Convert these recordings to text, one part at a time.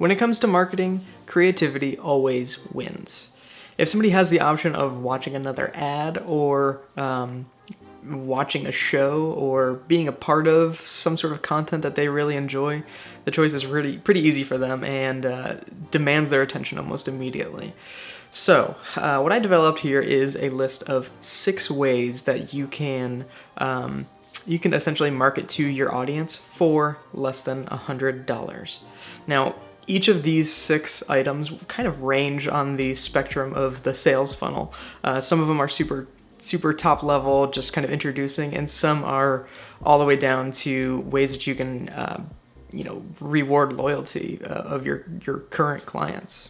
When it comes to marketing, creativity always wins. If somebody has the option of watching another ad or watching a show or being a part of some sort of content that they really enjoy, the choice is pretty easy for them and demands their attention almost immediately. So what I developed here is a list of 6 ways that you can essentially market to your audience for less than $100. Now, each of these 6 items kind of range on the spectrum of the sales funnel. Some of them are super top level, just kind of introducing, and some are all the way down to ways that you can reward loyalty of your current clients.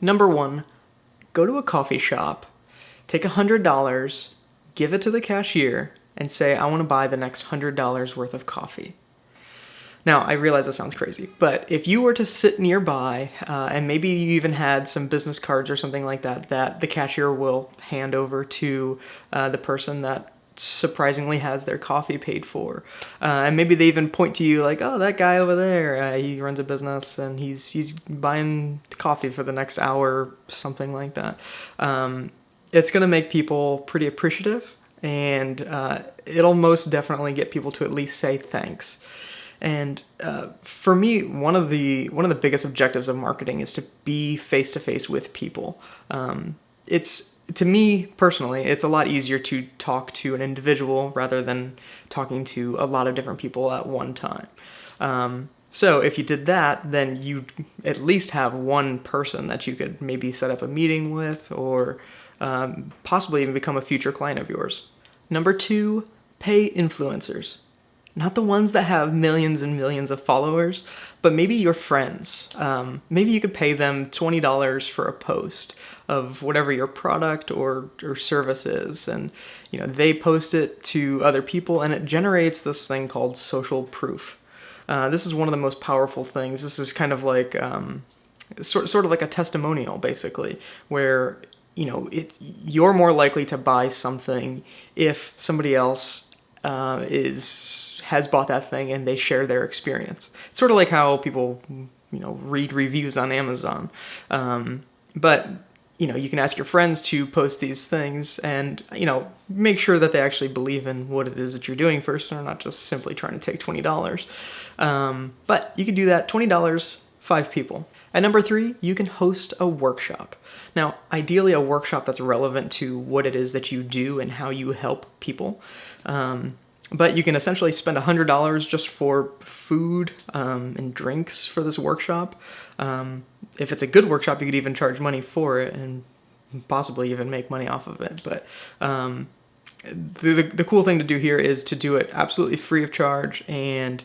Number 1, go to a coffee shop, take $100, give it to the cashier, and say, I want to buy the next $100 worth of coffee. Now, I realize that sounds crazy, but if you were to sit nearby, and maybe you even had some business cards or something like that, that the cashier will hand over to the person that surprisingly has their coffee paid for. And maybe they even point to you like, oh, that guy over there, he runs a business and he's buying coffee for the next hour, something like that. It's going to make people pretty appreciative, and it'll most definitely get people to at least say thanks. And for me, one of the biggest objectives of marketing is to be face-to-face with people. To me personally, it's a lot easier to talk to an individual rather than talking to a lot of different people at one time. So if you did that, then you'd at least have one person that you could maybe set up a meeting with, or possibly even become a future client of yours. Number 2, pay influencers. Not the ones that have millions and millions of followers, but maybe your friends. Maybe you could pay them $20 for a post of whatever your product or service is, and they post it to other people, and it generates this thing called social proof. This is one of the most powerful things. This is kind of like sort of like a testimonial, basically, where you're more likely to buy something if somebody else has bought that thing and they share their experience. It's sort of like how people, read reviews on Amazon. But you can ask your friends to post these things and, make sure that they actually believe in what it is that you're doing first, and are not just simply trying to take $20. But you can do that, $20, 5 people. At number 3, you can host a workshop. Now, ideally a workshop that's relevant to what it is that you do and how you help people. But you can essentially spend $100 just for food and drinks for this workshop. If it's a good workshop, you could even charge money for it and possibly even make money off of it. But the cool thing to do here is to do it absolutely free of charge. And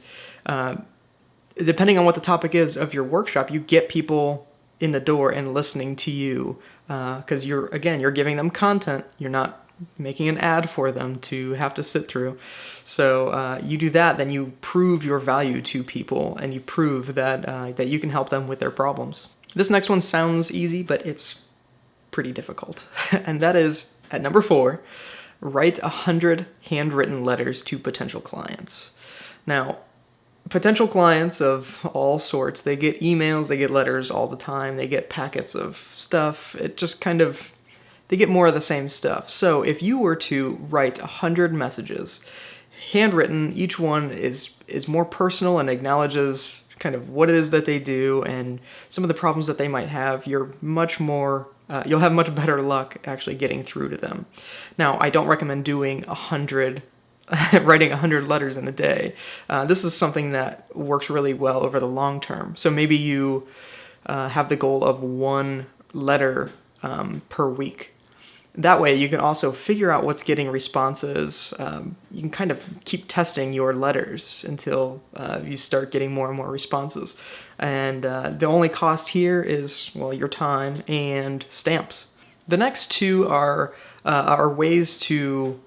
depending on what the topic is of your workshop, you get people in the door and listening to you, because you're giving them content. You're not making an ad for them to have to sit through. So you do that, then you prove your value to people, and you prove that you can help them with their problems. This next one sounds easy, but it's pretty difficult. And that is, at number 4, write 100 handwritten letters to potential clients. Now, potential clients of all sorts, they get emails, they get letters all the time, they get packets of stuff. It just they get more of the same stuff. So if you were to write 100 messages, handwritten, each one is more personal and acknowledges kind of what it is that they do and some of the problems that they might have, you'll have much better luck actually getting through to them. Now, I don't recommend doing writing 100 letters in a day. This is something that works really well over the long term. So maybe you have the goal of 1 letter per week. That way you can also figure out what's getting responses. You can kind of keep testing your letters until you start getting more and more responses. And the only cost here is, your time and stamps. The next 2 are ways to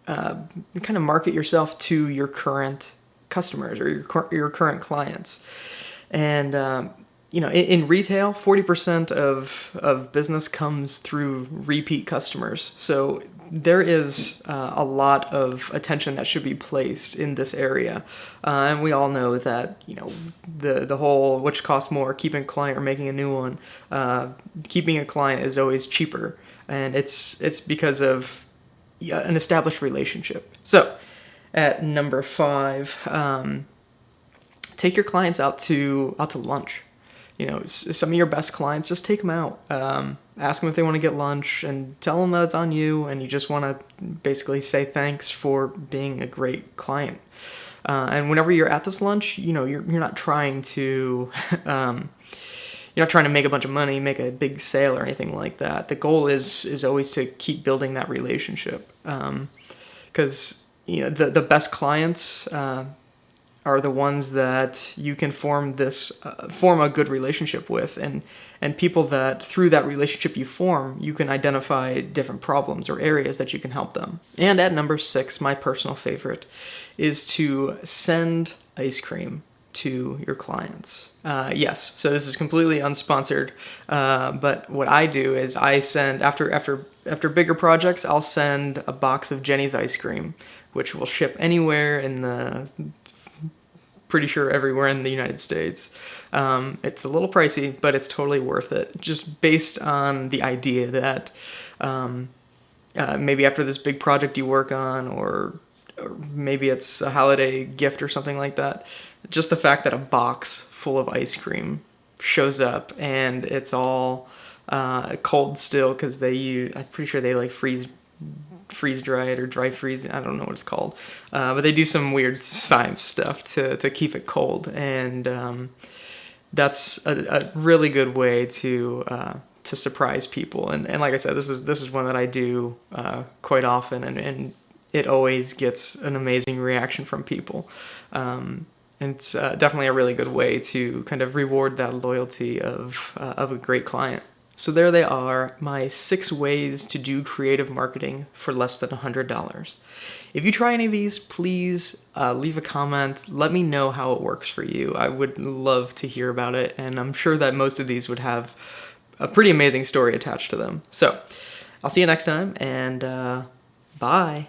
kind of market yourself to your current customers or your current clients. And in retail, 40% of business comes through repeat customers. So there is a lot of attention that should be placed in this area. And we all know that, the whole which costs more, keeping a client or making a new one, keeping a client is always cheaper. And it's because of an established relationship. So at number 5, take your clients out to lunch. Some of your best clients, just take them out. Ask them if they want to get lunch and tell them that it's on you and you just want to basically say thanks for being a great client. And whenever you're at this lunch, you're not trying to you're not trying to make a bunch of money, make a big sale or anything like that. The goal is always to keep building that relationship. Because the best clients are the ones that you can form a good relationship with, and people that through that relationship you form, you can identify different problems or areas that you can help them. And at number 6, my personal favorite is to send ice cream to your clients. Yes, so this is completely unsponsored, but what I do is I send after bigger projects, I'll send a box of Jenny's ice cream, which will ship anywhere pretty sure everywhere in the United States. It's a little pricey, but it's totally worth it, just based on the idea that maybe after this big project you work on, or maybe it's a holiday gift or something like that, just the fact that a box full of ice cream shows up and it's all cold still, because I'm pretty sure they like freeze dry it or dry freeze, I don't know what it's called, but they do some weird science stuff to keep it cold, and that's a really good way to surprise people. And like I said, this is one that I do quite often, and it always gets an amazing reaction from people. And it's definitely a really good way to kind of reward that loyalty of a great client. So there they are, my 6 ways to do creative marketing for less than $100. If you try any of these, please leave a comment. Let me know how it works for you. I would love to hear about it, and I'm sure that most of these would have a pretty amazing story attached to them. So I'll see you next time, and bye.